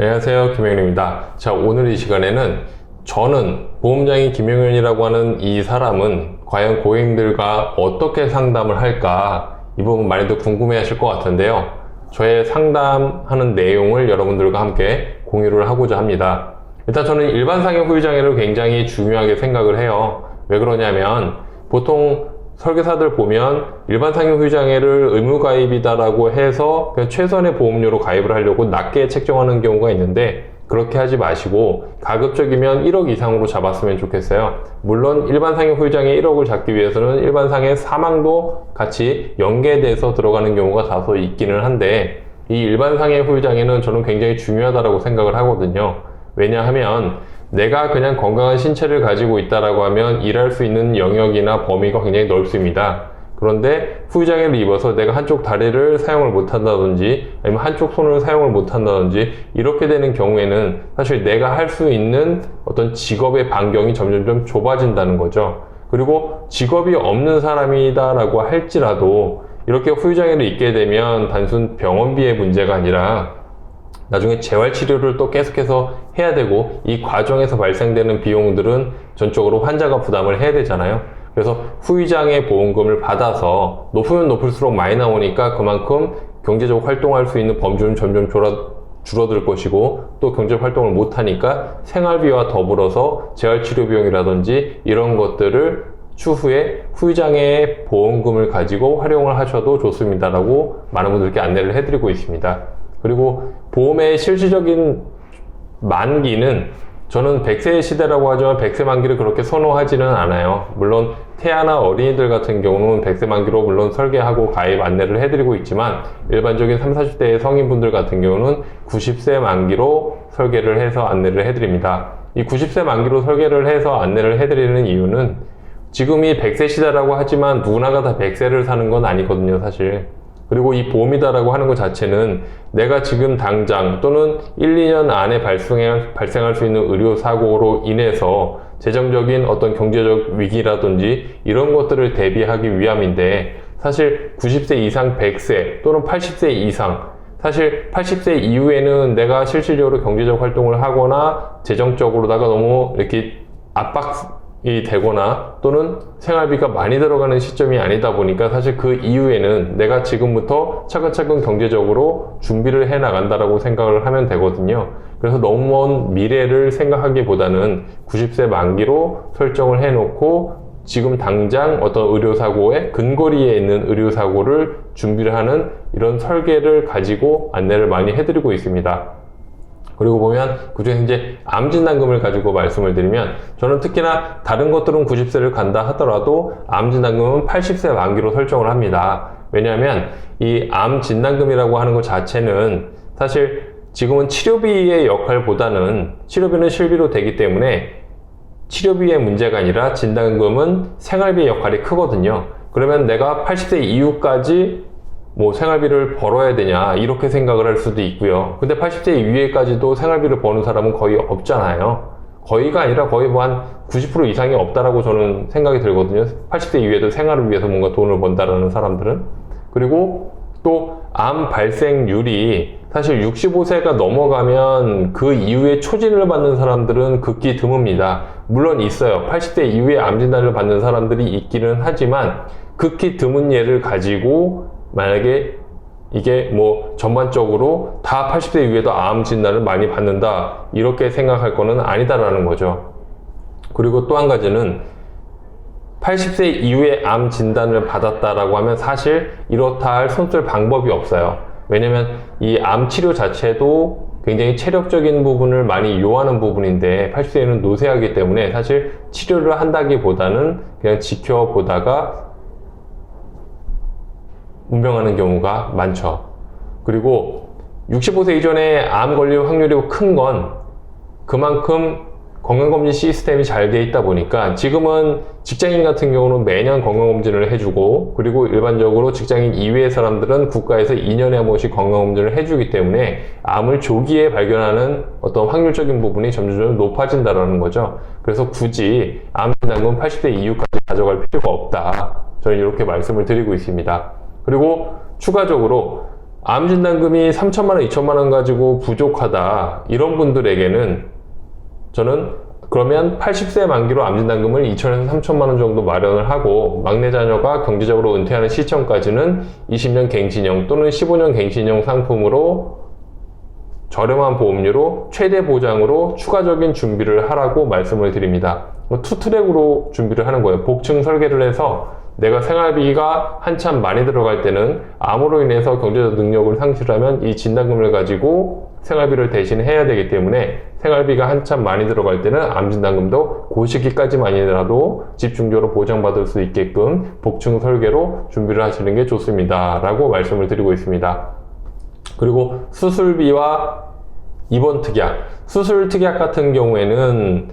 안녕하세요, 김영현입니다. 자, 오늘 이 시간에는 저는 보험장인 김영현이라고 하는 이 사람은 과연 고객님들과 어떻게 상담을 할까, 이 부분 많이들 궁금해 하실 것 같은데요. 저의 상담하는 내용을 여러분들과 함께 공유를 하고자 합니다. 일단 저는 일반 상해 후유장애를 굉장히 중요하게 생각을 해요. 왜 그러냐면 보통 설계사들 보면 일반 상해 후유장애를 의무가입이다라고 해서 그냥 최선의 보험료로 가입을 하려고 낮게 책정하는 경우가 있는데, 그렇게 하지 마시고 가급적이면 1억 이상으로 잡았으면 좋겠어요. 물론 일반 상해 후유장애 1억을 잡기 위해서는 일반 상해 사망도 같이 연계돼서 들어가는 경우가 다소 있기는 한데, 이 일반 상해 후유장애는 저는 굉장히 중요하다고 생각을 하거든요. 왜냐하면 내가 그냥 건강한 신체를 가지고 있다라고 하면 일할 수 있는 영역이나 범위가 굉장히 넓습니다. 그런데 후유장애를 입어서 내가 한쪽 다리를 사용을 못한다든지 아니면 한쪽 손을 사용을 못한다든지 이렇게 되는 경우에는 사실 내가 할 수 있는 어떤 직업의 반경이 점점점 좁아진다는 거죠. 그리고 직업이 없는 사람이다라고 할지라도 이렇게 후유장애를 입게 되면 단순 병원비의 문제가 아니라 나중에 재활치료를 또 계속해서 해야 되고, 이 과정에서 발생되는 비용들은 전적으로 환자가 부담을 해야 되잖아요. 그래서 후유장애 보험금을 받아서 높으면 높을수록 많이 나오니까 그만큼 경제적 활동할 수 있는 범주는 점점 줄어들 것이고, 또 경제적 활동을 못하니까 생활비와 더불어서 재활치료 비용이라든지 이런 것들을 추후에 후유장애 보험금을 가지고 활용을 하셔도 좋습니다라고 많은 분들께 안내를 해드리고 있습니다. 그리고 보험의 실질적인 만기는 저는 100세의 시대라고 하지만 100세 만기를 그렇게 선호하지는 않아요. 물론 태아나 어린이들 같은 경우는 100세 만기로 물론 설계하고 가입 안내를 해드리고 있지만, 일반적인 30, 40대의 성인분들 같은 경우는 90세 만기로 설계를 해서 안내를 해드립니다. 이 90세 만기로 설계를 해서 안내를 해드리는 이유는 지금이 100세 시대라고 하지만 누구나가 다 100세를 사는 건 아니거든요, 사실. 그리고 이 보험이다라고 하는 것 자체는 내가 지금 당장 또는 1, 2년 안에 발생할 수 있는 의료사고로 인해서 재정적인 어떤 경제적 위기라든지 이런 것들을 대비하기 위함인데, 사실 90세 이상 100세 또는 80세 이상, 사실 80세 이후에는 내가 실질적으로 경제적 활동을 하거나 재정적으로다가 너무 이렇게 압박이 되거나 또는 생활비가 많이 들어가는 시점이 아니다 보니까 사실 그 이후에는 내가 지금부터 차근차근 경제적으로 준비를 해 나간다라고 생각을 하면 되거든요. 그래서 너무 먼 미래를 생각하기보다는 90세 만기로 설정을 해 놓고 지금 당장 어떤 의료사고에 근거리에 있는 의료사고를 준비를 하는 이런 설계를 가지고 안내를 많이 해드리고 있습니다. 그리고 보면 그중에 이제 암진단금을 가지고 말씀을 드리면, 저는 특히나 다른 것들은 90세를 간다 하더라도 암진단금은 80세 만기로 설정을 합니다. 왜냐하면 이 암진단금이라고 하는 것 자체는 사실 지금은 치료비의 역할보다는, 치료비는 실비로 되기 때문에 치료비의 문제가 아니라 진단금은 생활비의 역할이 크거든요. 그러면 내가 80세 이후까지 뭐 생활비를 벌어야 되냐 이렇게 생각을 할 수도 있고요. 근데 80세 이후에까지도 생활비를 버는 사람은 거의 없잖아요. 거의가 아니라 거의 뭐 한 90% 이상이 없다라고 저는 생각이 들거든요. 80세 이후에도 생활을 위해서 뭔가 돈을 번다라는 사람들은. 그리고 또 암 발생률이 사실 65세가 넘어가면 그 이후에 초진을 받는 사람들은 극히 드뭅니다. 물론 있어요. 80세 이후에 암 진단을 받는 사람들이 있기는 하지만 극히 드문 예를 가지고 만약에 이게 뭐 전반적으로 다 80세 이후에도 암 진단을 많이 받는다 이렇게 생각할 거는 아니다라는 거죠. 그리고 또 한 가지는 80세 이후에 암 진단을 받았다라고 하면 사실 이렇다 할 손쓸 방법이 없어요. 왜냐면 이 암 치료 자체도 굉장히 체력적인 부분을 많이 요하는 부분인데, 80세에는 노쇠하기 때문에 사실 치료를 한다기보다는 그냥 지켜보다가 운명하는 경우가 많죠. 그리고 65세 이전에 암 걸릴 확률이 큰 건 그만큼 건강검진 시스템이 잘 돼 있다 보니까, 지금은 직장인 같은 경우는 매년 건강검진을 해주고, 그리고 일반적으로 직장인 이외의 사람들은 국가에서 2년에 한 번씩 건강검진을 해주기 때문에 암을 조기에 발견하는 어떤 확률적인 부분이 점점 높아진다는 거죠. 그래서 굳이 암 진단금은 80세 이후까지 가져갈 필요가 없다, 저는 이렇게 말씀을 드리고 있습니다. 그리고 추가적으로 암 진단금이 3천만 원, 2천만 원 가지고 부족하다 이런 분들에게는 저는 그러면 80세 만기로 암 진단금을 2천에서 3천만 원 정도 마련을 하고 막내 자녀가 경제적으로 은퇴하는 시점까지는 20년 갱신형 또는 15년 갱신형 상품으로 저렴한 보험료로 최대 보장으로 추가적인 준비를 하라고 말씀을 드립니다. 투트랙으로 준비를 하는 거예요. 복층 설계를 해서 내가 생활비가 한참 많이 들어갈 때는 암으로 인해서 경제적 능력을 상실하면 이 진단금을 가지고 생활비를 대신 해야 되기 때문에 생활비가 한참 많이 들어갈 때는 암 진단금도 그 시기까지만이라도 집중적으로 보장받을 수 있게끔 복층 설계로 준비를 하시는 게 좋습니다 라고 말씀을 드리고 있습니다. 그리고 수술비와 입원 특약, 수술 특약 같은 경우에는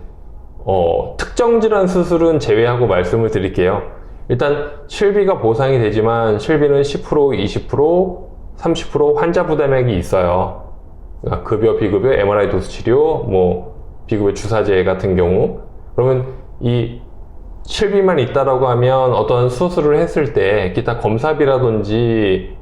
특정 질환 수술은 제외하고 말씀을 드릴게요. 일단 실비가 보상이 되지만 실비는 10%, 20%, 30% 환자 부담액이 있어요. 그러니까 급여, 비급여, MRI 도수 치료, 비급여 주사제 같은 경우. 그러면 이 실비만 있다라고 하면 어떤 수술을 했을 때 기타 검사비라든지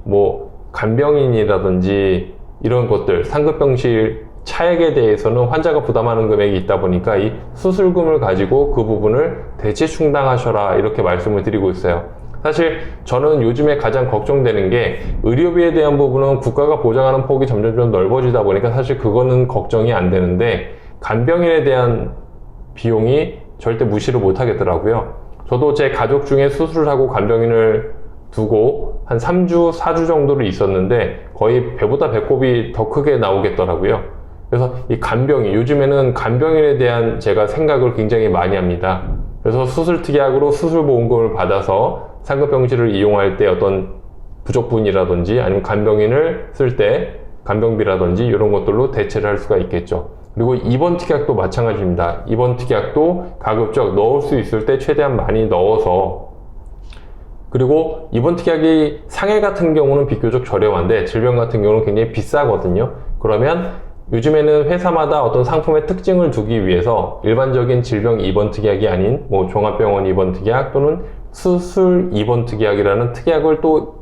간병인이라든지 이런 것들, 상급병실 차액에 대해서는 환자가 부담하는 금액이 있다 보니까 이 수술금을 가지고 그 부분을 대체 충당하셔라 이렇게 말씀을 드리고 있어요. 사실 저는 요즘에 가장 걱정되는 게 의료비에 대한 부분은 국가가 보장하는 폭이 점점 넓어지다 보니까 사실 그거는 걱정이 안 되는데 간병인에 대한 비용이 절대 무시를 못 하겠더라고요. 저도 제 가족 중에 수술을 하고 간병인을 두고 한 3주, 4주 정도를 있었는데 거의 배보다 배꼽이 더 크게 나오겠더라고요. 그래서 이 간병인, 요즘에는 간병인에 대한 제가 생각을 굉장히 많이 합니다. 그래서 수술 특약으로 수술보험금을 받아서 상급병실을 이용할 때 어떤 부족분이라든지 아니면 간병인을 쓸 때 간병비라든지 이런 것들로 대체를 할 수가 있겠죠. 그리고 입원 특약도 마찬가지입니다. 입원 특약도 가급적 넣을 수 있을 때 최대한 많이 넣어서, 그리고 입원 특약이 상해 같은 경우는 비교적 저렴한데 질병 같은 경우는 굉장히 비싸거든요. 그러면 요즘에는 회사마다 어떤 상품의 특징을 두기 위해서 일반적인 질병 입원 특약이 아닌 종합병원 입원 특약 또는 수술 입원 특약이라는 특약을 또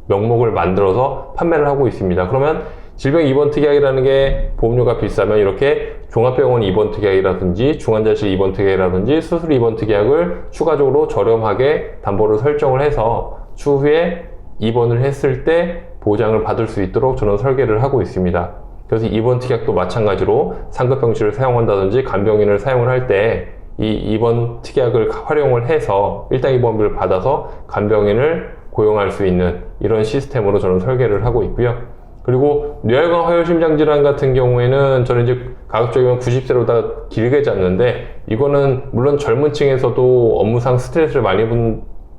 명목을 만들어서 판매를 하고 있습니다. 그러면 질병 입원 특약이라는 게 보험료가 비싸면 이렇게 종합병원 입원 특약이라든지 중환자실 입원 특약이라든지 수술 입원 특약을 추가적으로 저렴하게 담보를 설정을 해서 추후에 입원을 했을 때 보장을 받을 수 있도록 저는 설계를 하고 있습니다. 그래서 입원 특약도 마찬가지로 상급병실을 사용한다든지 간병인을 사용을 할 때 이 입원 특약을 활용을 해서 일당 입원비를 받아서 간병인을 고용할 수 있는 이런 시스템으로 저는 설계를 하고 있고요. 그리고 뇌혈관 화요심장 질환 같은 경우에는 저는 이제 가급적이면 90세로 다 길게 잡는데, 이거는 물론 젊은 층에서도 업무상 스트레스를 많이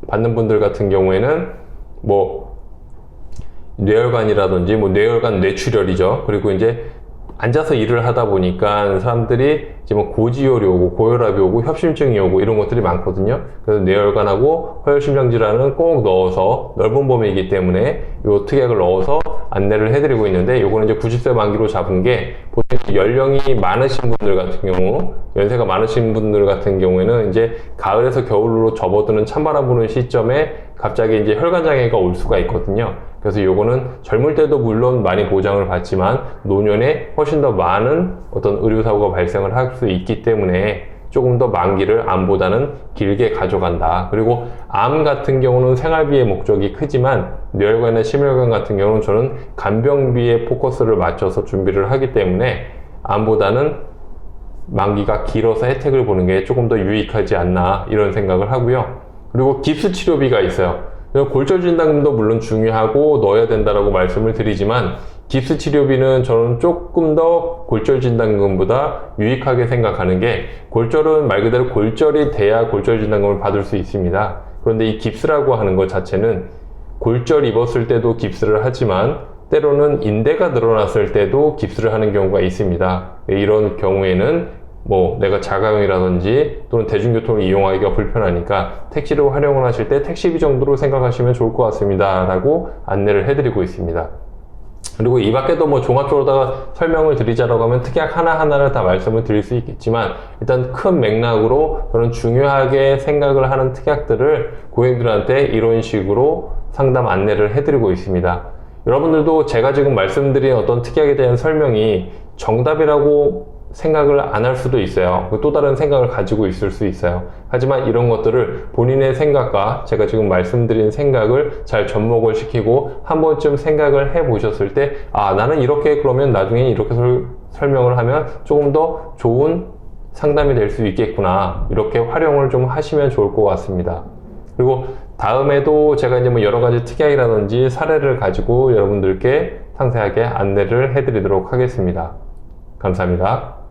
받는 분들 같은 경우에는 뇌혈관이라든지 뇌혈관 뇌출혈이죠. 그리고 이제 앉아서 일을 하다 보니까 사람들이 이제 고지혈이 오고 고혈압이 오고 협심증이 오고 이런 것들이 많거든요. 그래서 뇌혈관하고 화요심장 질환은 꼭 넣어서 넓은 범위이기 때문에 이 특약을 넣어서 안내를 해드리고 있는데, 요거는 이제 90세 만기로 잡은 게 보통 연령이 많으신 분들 같은 경우, 연세가 많으신 분들 같은 경우에는 이제 가을에서 겨울로 접어드는 찬바람 부는 시점에 갑자기 이제 혈관장애가 올 수가 있거든요. 그래서 요거는 젊을 때도 물론 많이 보장을 받지만 노년에 훨씬 더 많은 어떤 의료사고가 발생을 할 수 있기 때문에 조금 더 만기를 암보다는 길게 가져간다. 그리고 암 같은 경우는 생활비의 목적이 크지만 뇌혈관이나 심혈관 같은 경우는 저는 간병비에 포커스를 맞춰서 준비를 하기 때문에 암보다는 만기가 길어서 혜택을 보는 게 조금 더 유익하지 않나 이런 생각을 하고요. 그리고 깁스 치료비가 있어요. 골절 진단금도 물론 중요하고 넣어야 된다라고 말씀을 드리지만 깁스 치료비는 저는 조금 더 골절 진단금보다 유익하게 생각하는 게, 골절은 말 그대로 골절이 돼야 골절 진단금을 받을 수 있습니다. 그런데 이 깁스라고 하는 것 자체는 골절 입었을 때도 깁스를 하지만 때로는 인대가 늘어났을 때도 깁스를 하는 경우가 있습니다. 이런 경우에는 내가 자가용이라든지 또는 대중교통을 이용하기가 불편하니까 택시를 활용을 하실 때 택시비 정도로 생각하시면 좋을 것 같습니다 라고 안내를 해드리고 있습니다. 그리고 이 밖에도 종합적으로다가 설명을 드리자라고 하면 특약 하나하나를 다 말씀을 드릴 수 있겠지만, 일단 큰 맥락으로 저는 중요하게 생각을 하는 특약들을 고객들한테 이런 식으로 상담 안내를 해드리고 있습니다. 여러분들도 제가 지금 말씀드린 어떤 특약에 대한 설명이 정답이라고 생각을 안 할 수도 있어요. 또 다른 생각을 가지고 있을 수 있어요. 하지만 이런 것들을 본인의 생각과 제가 지금 말씀드린 생각을 잘 접목을 시키고 한 번쯤 생각을 해 보셨을 때, 아, 나는 이렇게 그러면 나중에 이렇게 설명을 하면 조금 더 좋은 상담이 될 수 있겠구나. 이렇게 활용을 좀 하시면 좋을 것 같습니다. 그리고 다음에도 제가 이제 뭐 여러 가지 특약이라든지 사례를 가지고 여러분들께 상세하게 안내를 해드리도록 하겠습니다. 감사합니다.